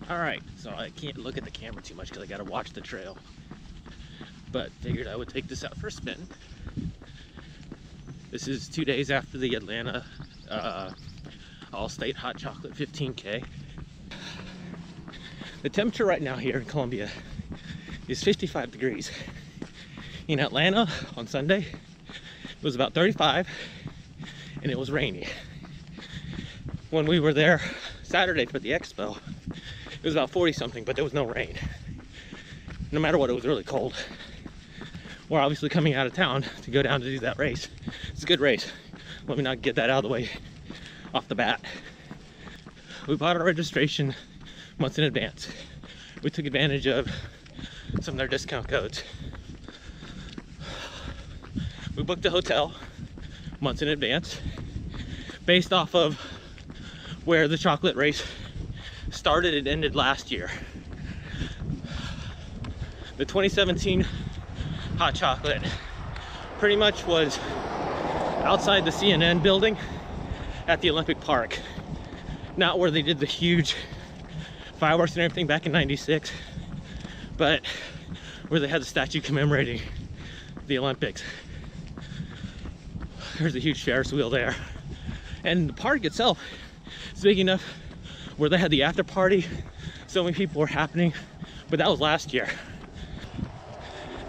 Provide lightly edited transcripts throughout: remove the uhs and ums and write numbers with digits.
All right, so I can't look at the camera too much because I got to watch the trail, but figured I would take this out for a spin. This is 2 days after the Atlanta AllState Hot Chocolate 15K. The temperature right now here in Columbia is 55 degrees. In Atlanta on Sunday, it was about 35 and it was rainy. When we were there Saturday for the expo, it was about 40 something, but there was no rain. No matter what, it was really cold. We're obviously coming out of town to go down to do that race. It's a good race. Let me not get that out of the way off the bat. We bought our registration months in advance. We took advantage of some of their discount codes. We booked a hotel months in advance based off of where the chocolate race started and ended last year. The 2017 Hot Chocolate pretty much was outside the CNN building at the Olympic Park. Not where they did the huge fireworks and everything back in '96, but where they had the statue commemorating the Olympics. There's a huge Ferris wheel there. And the park itself is big enough where they had the after party. So many people were happening, but that was last year.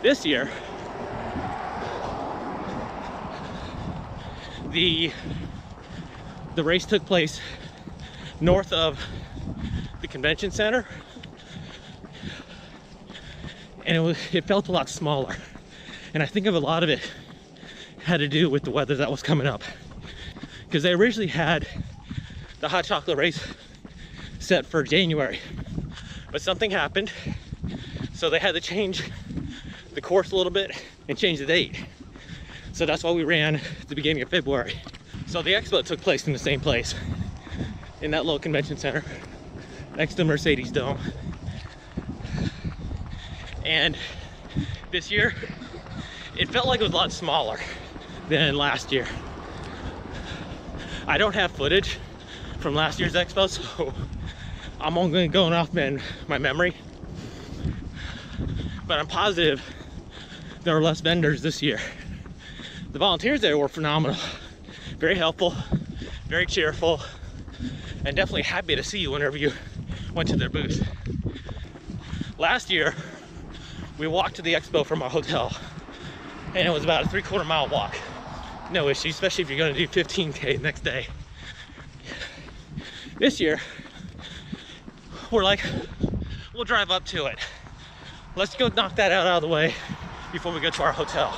This year, the race took place north of the convention center, and it felt a lot smaller. And I think a lot of it had to do with the weather that was coming up, because they originally had the hot chocolate race set for January, but something happened, so they had to change the course a little bit and change the date. So that's why we ran at the beginning of February. So the expo took place in the same place, in that little convention center next to Mercedes Dome. And this year it felt like it was a lot smaller than last year. I don't have footage from last year's expo, so I'm only going off my memory, but I'm positive there are less vendors this year. The volunteers there were phenomenal, very helpful, very cheerful, and definitely happy to see you whenever you went to their booth. Last year, we walked to the expo from our hotel, and it was about a 3/4 mile walk. No issue, especially if you're gonna do 15K the next day. This year, we're like, we'll drive up to it. Let's go knock that out of the way before we go to our hotel.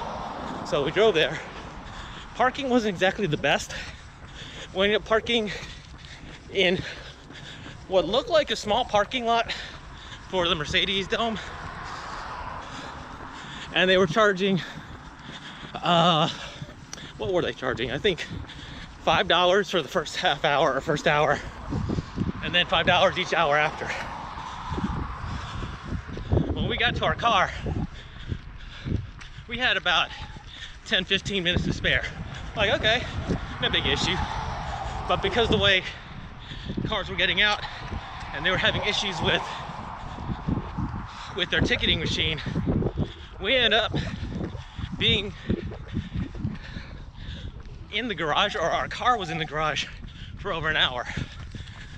So we drove there. Parking wasn't exactly the best. We ended up parking in what looked like a small parking lot for the Mercedes Dome. And they were charging, what were they charging? I think $5 for the first half hour or first hour, and then $5 each hour after. When we got to our car, we had about 10-15 minutes to spare. Like, okay, no big issue. But because the way cars were getting out and they were having issues with their ticketing machine, we ended up being in the garage, or our car was in the garage for over an hour.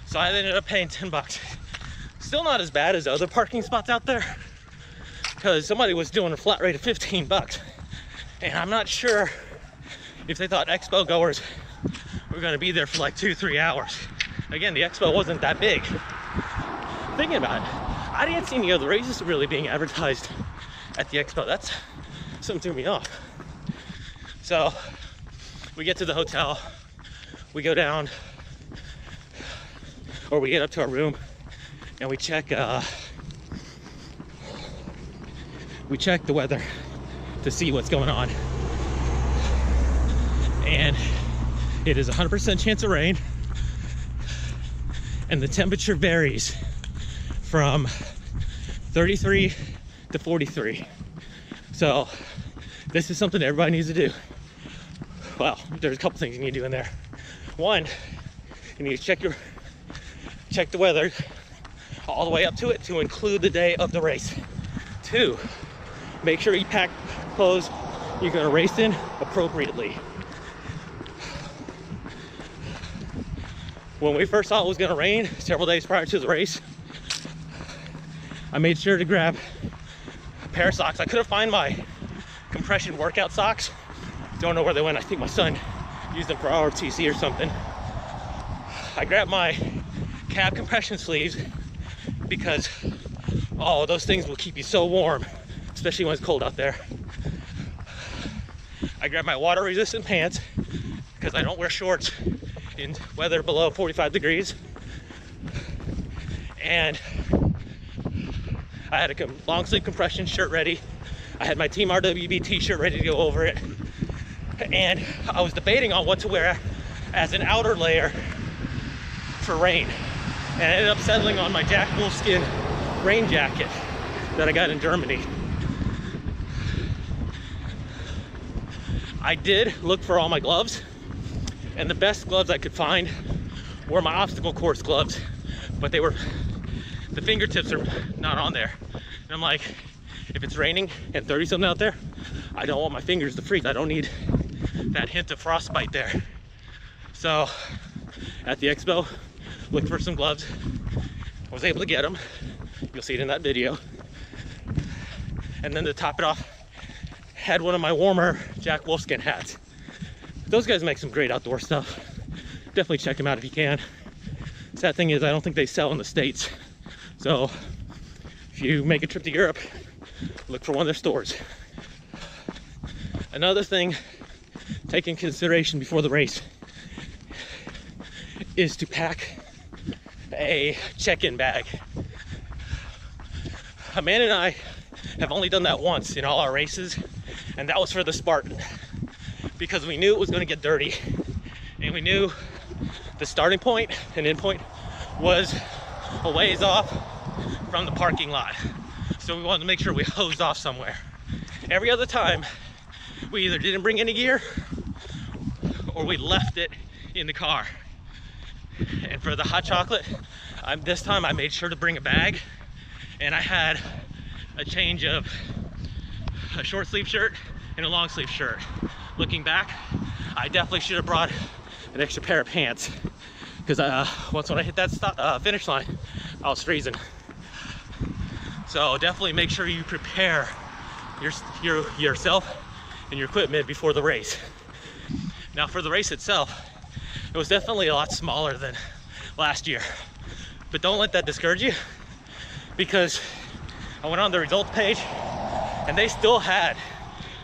So I ended up paying 10 bucks. Still not as bad as other parking spots out there, because somebody was doing a flat rate of 15 bucks. And I'm not sure if they thought expo goers were gonna be there for like 2-3 hours. Again, the expo wasn't that big. Thinking about it, I didn't see any other races really being advertised at the expo. That's something threw me off. So we get to the hotel, we go down, or we get up to our room, and we check the weather to see what's going on. And it is 100% chance of rain, and the temperature varies from 33 to 43. So this is something everybody needs to do. Well, there's a couple things you need to do in there. One, you need to check the weather all the way up to it to include the day of the race. 2, make sure you pack clothes you're gonna race in appropriately. When we first thought it was gonna rain several days prior to the race, I made sure to grab a pair of socks. I couldn't find my compression workout socks. Don't know where they went. I think my son used them for ROTC or something. I grabbed my cab compression sleeves because, oh, those things will keep you so warm, especially when it's cold out there. I grabbed my water resistant pants because I don't wear shorts in weather below 45 degrees. And I had a long sleeve compression shirt ready. I had my Team RWB t-shirt ready to go over it. And I was debating on what to wear as an outer layer for rain. And I ended up settling on my Jack Wolfskin rain jacket that I got in Germany. I did look for all my gloves, and the best gloves I could find were my obstacle course gloves, but the fingertips are not on there. And I'm like, if it's raining and 30 something out there, I don't want my fingers to freeze. I don't need that hint of frostbite there. So at the expo, looked for some gloves. I was able to get them. You'll see it in that video. And then to top it off, had one of my warmer Jack Wolfskin hats. Those guys make some great outdoor stuff. Definitely check them out if you can. Sad thing is, I don't think they sell in the States. So if you make a trip to Europe, look for one of their stores. Another thing, take in consideration before the race, is to pack a check-in bag. Amanda and I have only done that once in all our races, and that was for the Spartan, because we knew it was going to get dirty, and we knew the starting point and end point was a ways off from the parking lot, so we wanted to make sure we hosed off somewhere. Every other time we either didn't bring any gear or we left it in the car. And for the hot chocolate, this time I made sure to bring a bag, and I had a change of a short sleeve shirt and a long sleeve shirt. Looking back, I definitely should have brought an extra pair of pants, because once when I hit that finish line, I was freezing. So definitely make sure you prepare yourself and your equipment before the race. Now for the race itself, it was definitely a lot smaller than last year, but don't let that discourage you, because I went on the results page and they still had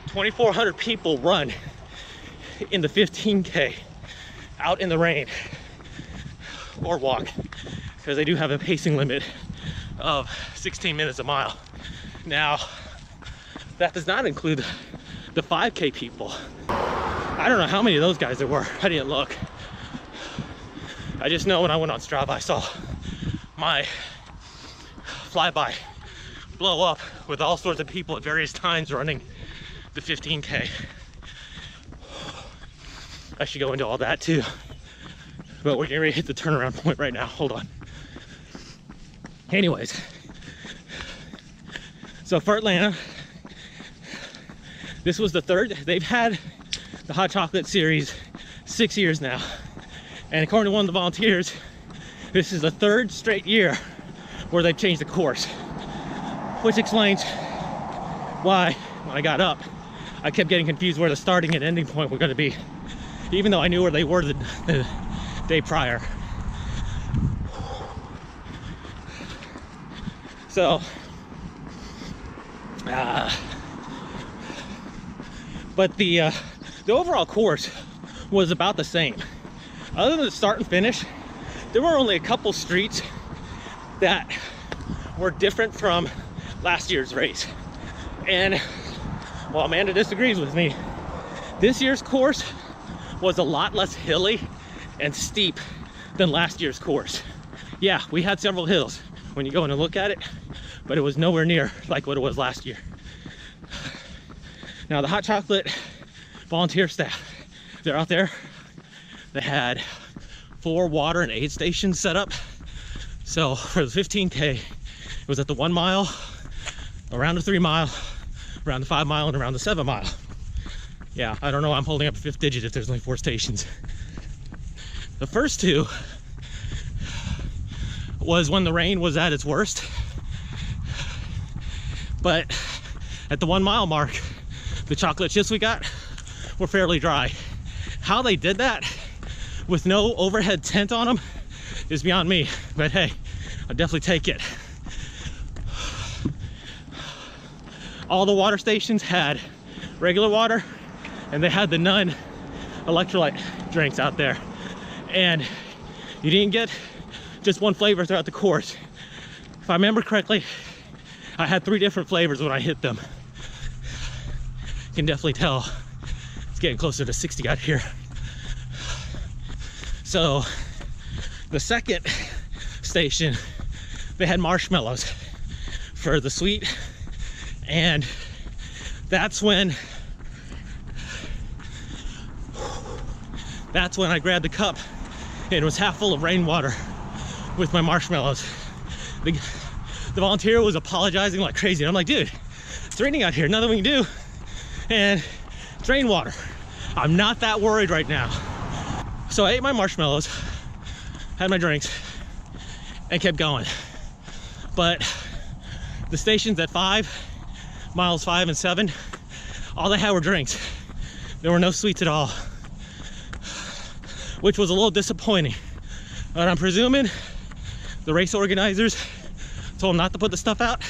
2,400 people run in the 15K out in the rain or walk, because they do have a pacing limit of 16 minutes a mile. Now, that does not include the 5K people. I don't know how many of those guys there were. I didn't look. I just know when I went on Strava, I saw my flyby blow up with all sorts of people at various times running the 15K. I should go into all that too, but we're getting ready to hit the turnaround point right now. Hold on. Anyways, so for Atlanta, this was the third. They've had the Hot Chocolate series 6 years now, and according to one of the volunteers, this is the third straight year where they've changed the course, which explains why when I got up, I kept getting confused where the starting and ending point were going to be, even though I knew where they were the day prior. So, but the overall course was about the same. Other than the start and finish, there were only a couple streets that were different from last year's race. And while Amanda disagrees with me, this year's course was a lot less hilly and steep than last year's course. Yeah, we had several hills when you go in and look at it, but it was nowhere near like what it was last year. Now the Hot Chocolate volunteer staff, they're out there. They had 4 water and aid stations set up So for the 15K, it was at the 1 mile, around the 3 mile, around the 5 mile, and around the 7 mile. Yeah, I don't know why I'm holding up a 5th digit if there's only 4 stations. The first 2 was when the rain was at its worst. But at the 1 mile mark, the chocolate chips we got were fairly dry. How they did that with no overhead tent on them is beyond me, but hey, I'll definitely take it. All the water stations had regular water, and they had the Nun electrolyte drinks out there. And you didn't get just one flavor throughout the course. If I remember correctly, I had 3 different flavors when I hit them. You can definitely tell it's getting closer to 60 out here. So the second station, they had marshmallows for the sweet, and that's when I grabbed the cup and it was half full of rainwater with my marshmallows. The volunteer was apologizing like crazy. I'm like, dude, it's raining out here, nothing we can do, and it's rainwater. I'm not that worried right now. So I ate my marshmallows, had my drinks, and kept going. But the stations at 5, miles 5 and 7, all they had were drinks. There were no sweets at all, which was a little disappointing. But I'm presuming the race organizers told them not to put the stuff out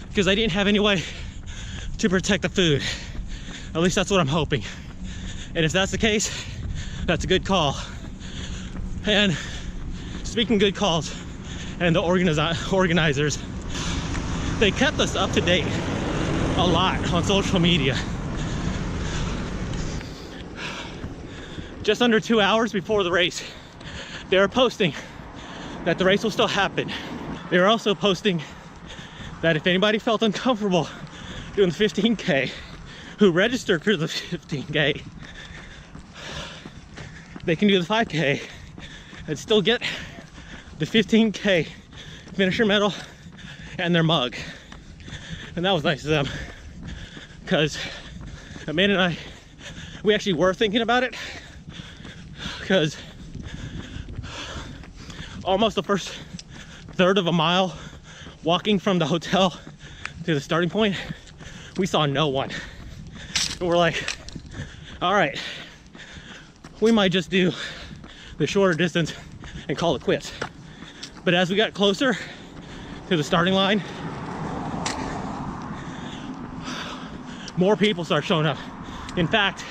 because they didn't have any way to protect the food. At least that's what I'm hoping. And if that's the case, that's a good call. And speaking of good calls and the organizers, they kept us up to date a lot on social media. Just under 2 hours before the race, they were posting that the race will still happen. They were also posting that if anybody felt uncomfortable doing the 15K, who registered for the 15K, they can do the 5K and still get the 15K finisher medal and their mug. And that was nice of them, because Amanda and I, we actually were thinking about it, because almost the first third of a mile walking from the hotel to the starting point, we saw no one. And we're like, all right, we might just do the shorter distance and call it quits. But as we got closer to the starting line, more people started showing up. In fact,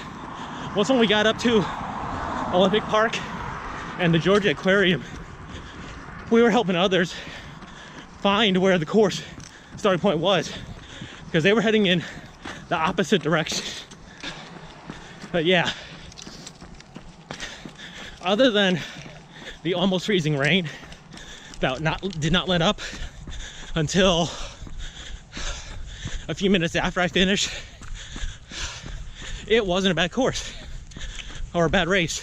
once when we got up to Olympic Park and the Georgia Aquarium, we were helping others find where the course starting point was, because they were heading in the opposite direction. But yeah, other than the almost freezing rain that did not let up until a few minutes after I finished, it wasn't a bad course or a bad race.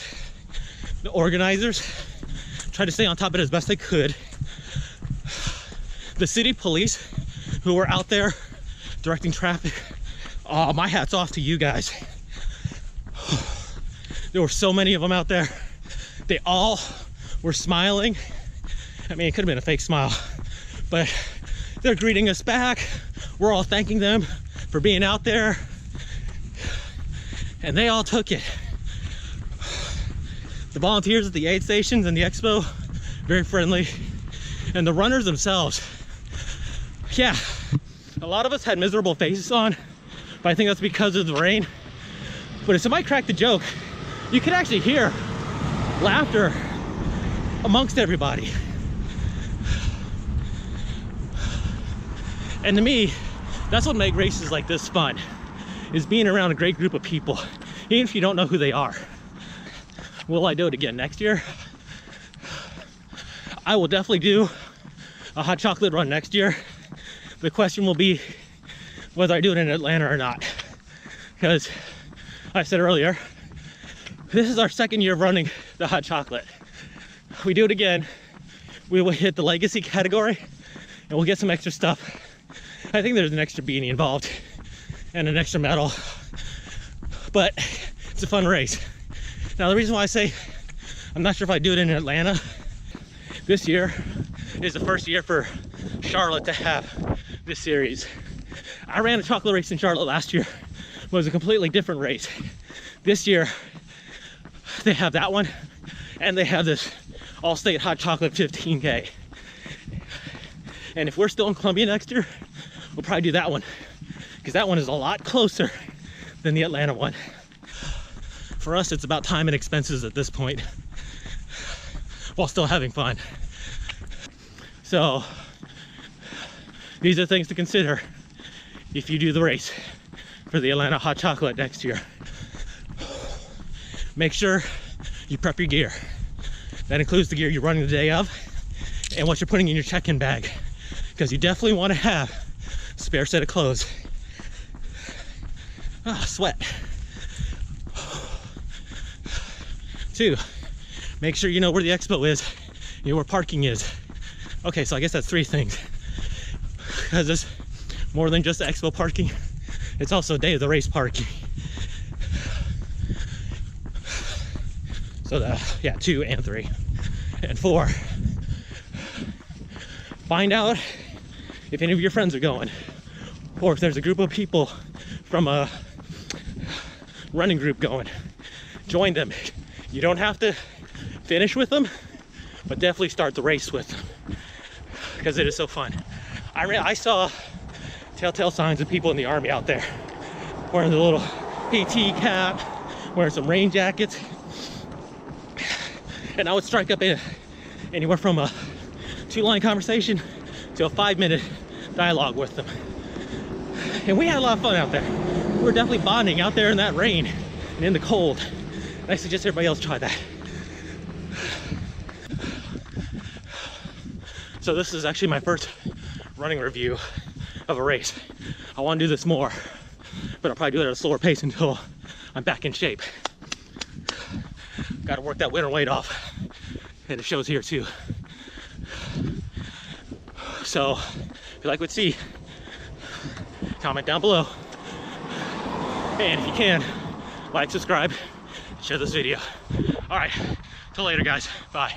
The organizers tried to stay on top of it as best they could. The city police who were out there directing traffic, oh, my hat's off to you guys. There were so many of them out there. They all were smiling. I mean, it could have been a fake smile, but they're greeting us back. We're all thanking them for being out there, and they all took it. The volunteers at the aid stations and the expo, very friendly. And the runners themselves, yeah, a lot of us had miserable faces on, but I think that's because of the rain. But if somebody cracked a joke, you could actually hear laughter amongst everybody. And to me, that's what makes races like this fun, is being around a great group of people, even if you don't know who they are. Will I do it again next year? I will definitely do a hot chocolate run next year. The question will be whether I do it in Atlanta or not. Because I said earlier, this is our second year of running the hot chocolate. We do it again, we will hit the legacy category and we'll get some extra stuff. I think there's an extra beanie involved and an extra medal, but it's a fun race. Now the reason why I say I'm not sure if I do it in Atlanta, this year is the first year for Charlotte to have this series. I ran a chocolate race in Charlotte last year. It was a completely different race. This year they have that one and they have this AllState Hot Chocolate 15K. And if we're still in Columbia next year, we'll probably do that one, because that one is a lot closer than the Atlanta one. For us, it's about time and expenses at this point, while still having fun. So these are things to consider if you do the race for the Atlanta Hot Chocolate next year. Make sure you prep your gear. That includes the gear you're running the day of and what you're putting in your check-in bag, because you definitely want to have a spare set of clothes. Sweat. 2, make sure you know where the expo is, you know where parking is. Okay, so I guess that's 3 things, because it's more than just the expo parking, it's also day of the race parking. So yeah, 2 and 3. And 4, find out if any of your friends are going, or if there's a group of people from a running group going. Join them. You don't have to finish with them, but definitely start the race with them, because it is so fun. I saw telltale signs of people in the Army out there wearing the little PT cap, wearing some rain jackets, and I would strike up anywhere from a 2-line conversation to a 5-minute dialogue with them. And we had a lot of fun out there. We were definitely bonding out there in that rain and in the cold. And I suggest everybody else try that. So this is actually my first running review of a race. I want to do this more, but I'll probably do it at a slower pace until I'm back in shape. Got to work that winter weight off, and it shows here too. So if you like what you see, comment down below, and if you can, like, subscribe, share this video. All right, till later guys, bye.